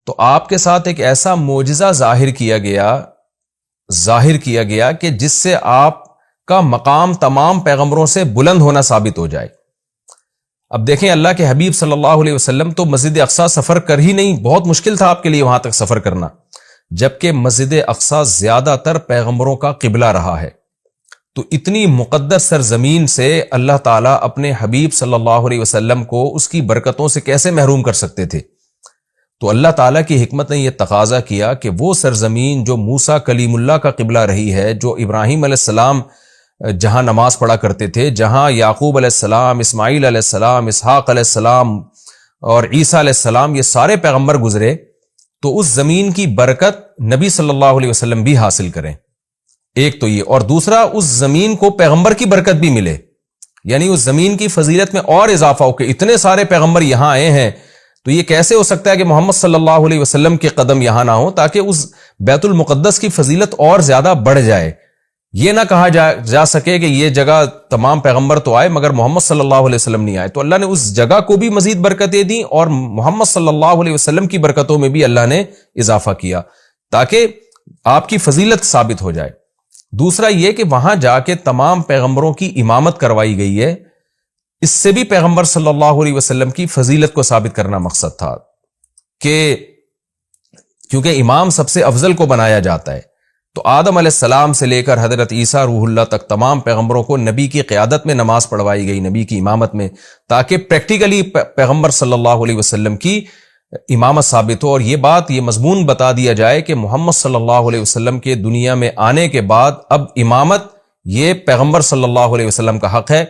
تو آپ کے ساتھ ایک ایسا معجزہ ظاہر کیا گیا کہ جس سے آپ کا مقام تمام پیغمبروں سے بلند ہونا ثابت ہو جائے۔ اب دیکھیں، اللہ کے حبیب صلی اللہ علیہ وسلم تو مسجد اقصی سفر کر ہی نہیں، بہت مشکل تھا آپ کے لیے وہاں تک سفر کرنا، جبکہ مسجد اقصی زیادہ تر پیغمبروں کا قبلہ رہا ہے۔ تو اتنی مقدس سرزمین سے اللہ تعالیٰ اپنے حبیب صلی اللہ علیہ وسلم کو اس کی برکتوں سے کیسے محروم کر سکتے تھے؟ تو اللہ تعالیٰ کی حکمت نے یہ تقاضا کیا کہ وہ سرزمین جو موسیٰ کلیم اللہ کا قبلہ رہی ہے، جو ابراہیم علیہ السلام جہاں نماز پڑھا کرتے تھے، جہاں یعقوب علیہ السلام، اسماعیل علیہ السلام، اسحاق علیہ السلام اور عیسیٰ علیہ السلام، یہ سارے پیغمبر گزرے، تو اس زمین کی برکت نبی صلی اللہ علیہ وسلم بھی حاصل کریں۔ ایک تو یہ، اور دوسرا اس زمین کو پیغمبر کی برکت بھی ملے، یعنی اس زمین کی فضیلت میں اور اضافہ ہو کہ اتنے سارے پیغمبر یہاں آئے ہیں، تو یہ کیسے ہو سکتا ہے کہ محمد صلی اللہ علیہ وسلم کے قدم یہاں نہ ہو، تاکہ اس بیت المقدس کی فضیلت اور زیادہ بڑھ جائے۔ یہ نہ کہا جا سکے کہ یہ جگہ تمام پیغمبر تو آئے مگر محمد صلی اللہ علیہ وسلم نہیں آئے، تو اللہ نے اس جگہ کو بھی مزید برکتیں دیں اور محمد صلی اللہ علیہ وسلم کی برکتوں میں بھی اللہ نے اضافہ کیا تاکہ آپ کی فضیلت ثابت ہو جائے۔ دوسرا یہ کہ وہاں جا کے تمام پیغمبروں کی امامت کروائی گئی ہے، اس سے بھی پیغمبر صلی اللہ علیہ وسلم کی فضیلت کو ثابت کرنا مقصد تھا کہ کیونکہ امام سب سے افضل کو بنایا جاتا ہے، تو آدم علیہ السلام سے لے کر حضرت عیسیٰ روح اللہ تک تمام پیغمبروں کو نبی کی قیادت میں نماز پڑھوائی گئی، نبی کی امامت میں، تاکہ پریکٹیکلی پیغمبر صلی اللہ علیہ وسلم کی امامت ثابت ہو، اور یہ بات، یہ مضمون بتا دیا جائے کہ محمد صلی اللہ علیہ وسلم کے دنیا میں آنے کے بعد اب امامت یہ پیغمبر صلی اللہ علیہ وسلم کا حق ہے،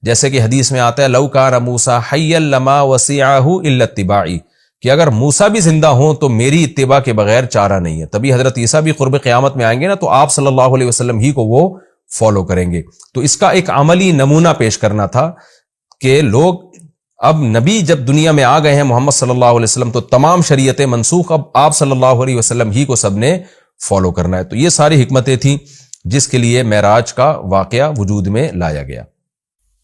جیسے کہ حدیث میں آتا ہے لو کان موسیٰ حیا لما وسعہ الا اتباعی، کہ اگر موسیٰ بھی زندہ ہوں تو میری اتباع کے بغیر چارہ نہیں ہے۔ تبھی حضرت عیسیٰ بھی قرب قیامت میں آئیں گے نا، تو آپ صلی اللہ علیہ وسلم ہی کو وہ فالو کریں گے۔ تو اس کا ایک عملی نمونہ پیش کرنا تھا کہ لوگ اب نبی جب دنیا میں آ گئے ہیں محمد صلی اللہ علیہ وسلم، تو تمام شریعتیں منسوخ، اب آپ صلی اللہ علیہ وسلم ہی کو سب نے فالو کرنا ہے۔ تو یہ ساری حکمتیں تھیں جس کے لیے معراج کا واقعہ وجود میں لایا گیا۔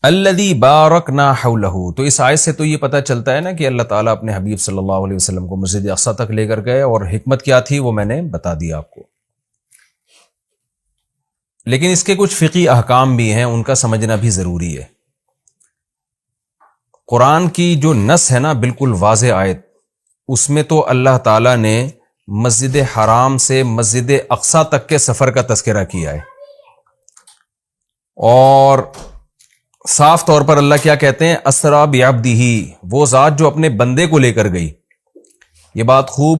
الذی بارکنا حولہ، تو اس آیت سے تو یہ پتہ چلتا ہے نا کہ اللہ تعالیٰ اپنے حبیب صلی اللہ علیہ وسلم کو مسجد اقصی تک لے کر گئے، اور حکمت کیا تھی وہ میں نے بتا دیا آپ کو۔ لیکن اس کے کچھ فقہی احکام بھی ہیں، ان کا سمجھنا بھی ضروری ہے۔ قرآن کی جو نص ہے نا بالکل واضح آیت، اس میں تو اللہ تعالیٰ نے مسجد حرام سے مسجد اقصی تک کے سفر کا تذکرہ کیا ہے، اور صاف طور پر اللہ کیا کہتے ہیں، اسریٰ بعبدہ، وہ ذات جو اپنے بندے کو لے کر گئی۔ یہ بات خوب